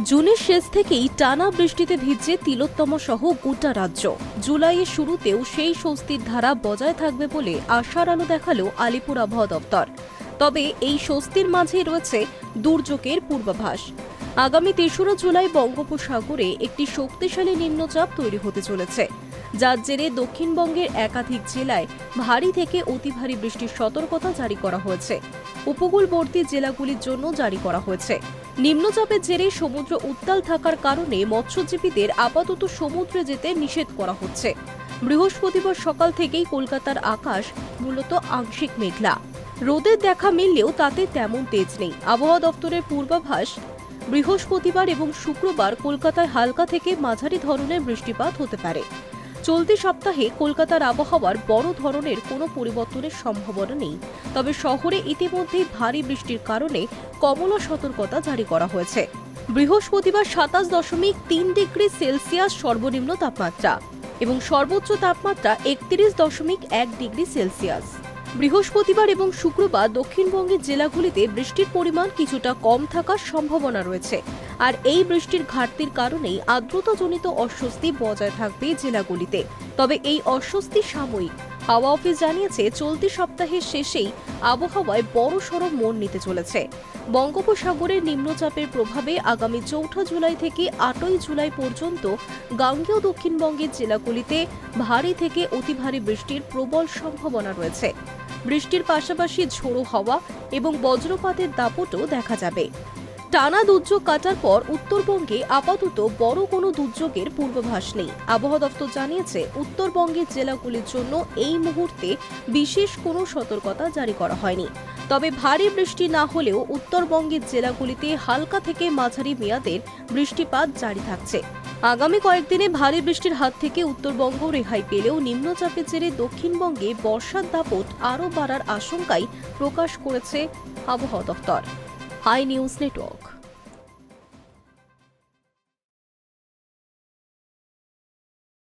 জুনের শেষ থেকেই টানা বৃষ্টিতে ভিজছে তিলোত্তমা সহ গোটা রাজ্য। জুলাইয়ের শুরুতেও সেই স্বস্তির ধারা বজায় থাকবে বলে আশার আলো দেখালো আলিপুর আবহাওয়া দপ্তর। তবে এই স্বস্তির মাঝেই রয়েছে দুর্যোগের পূর্বাভাস। আগামী ৩রা জুলাই বঙ্গোপসাগরে একটি শক্তিশালী নিম্নচাপ তৈরি হতে চলেছে, যার জেরে দক্ষিণবঙ্গের একাধিক জেলায় ভারী থেকে অতি ভারী বৃষ্টির সতর্কতা জারি করা হয়েছে। উপকূলবর্তী জেলাগুলির জন্য জারি করা হয়েছে। নিম্নচাপের জেরে সমুদ্র উত্তাল থাকার কারণে মৎস্যজীবীদের আপাতত সমুদ্রে যেতে নিষেধ করা হচ্ছে। বৃহস্পতিবার সকাল থেকেই কলকাতার আকাশ মূলত আংশিক মেঘলা। রোদের দেখা মিললেও তাতে তেমন তেজ নেই। আবহাওয়া দপ্তরের পূর্বাভাস, বৃহস্পতিবার এবং শুক্রবার কলকাতায় হালকা থেকে মাঝারি ধরনের বৃষ্টিপাত হতে পারে। চলতি সপ্তাহে কলকাতার আবহাওয়ার বড় ধরনের কোনো পরিবর্তনের সম্ভাবনা নেই। তবে শহরে ইতিমধ্যেই ভারী বৃষ্টির কারণে কমলা সতর্কতা জারি করা হয়েছে। বৃহস্পতিবার ২৭.৩ ডিগ্রি সেলসিয়াস সর্বনিম্ন তাপমাত্রা এবং সর্বোচ্চ তাপমাত্রা ৩১.১ ডিগ্রি সেলসিয়াস। বৃহস্পতিবার এবং শুক্রবার দক্ষিণবঙ্গের জেলাগুলিতে বৃষ্টির পরিমাণ কিছুটা কম থাকার সম্ভাবনা রয়েছে। আর এই বৃষ্টির ঘাটতির কারণেই আর্দ্রতাজনিত অস্বস্তি বজায় থাকবে জেলাগুলিতে। তবে এই অস্বস্তি সাময়িক। হাওয়া অফিস জানিয়েছে, চলতি সপ্তাহের শেষেই আবহাওয়ায় বড়সড় মোড় নিতে চলেছে। বঙ্গোপসাগরের নিম্নচাপের প্রভাবে আগামী ৪ঠা জুলাই থেকে ৮ই জুলাই পর্যন্ত গাঙ্গেয় দক্ষিণবঙ্গের জেলাগুলিতে ভারী থেকে অতি ভারী বৃষ্টির প্রবল সম্ভাবনা রয়েছে। বৃষ্টির পাশাপাশি ঝোড়ো হাওয়া এবং বজ্রপাতের দাপটও দেখা যাবে। টানা দুর্যোগ কাটার পর উত্তরবঙ্গে আপাতত বড় কোনো দুর্যোগের পূর্বাভাস নেই। আবহাওয়া দপ্তর জানিয়েছে, উত্তরবঙ্গের জেলাগুলির জন্য এই মুহূর্তে বিশেষ কোনো সতর্কতা জারি করা হয়নি। তবে ভারী বৃষ্টি না হলেও উত্তরবঙ্গের জেলাগুলিতে হালকা থেকে মাঝারি মেয়াদের বৃষ্টিপাত জারি থাকছে। আগামী কয়েকদিনে ভারী বৃষ্টির হাত থেকে উত্তরবঙ্গ রেহাই পেলেও নিম্নচাপের জেরে দক্ষিণবঙ্গে বর্ষার দাপট আরও বাড়ার আশঙ্কাই প্রকাশ করেছে আবহাওয়া দপ্তর। Hi News network.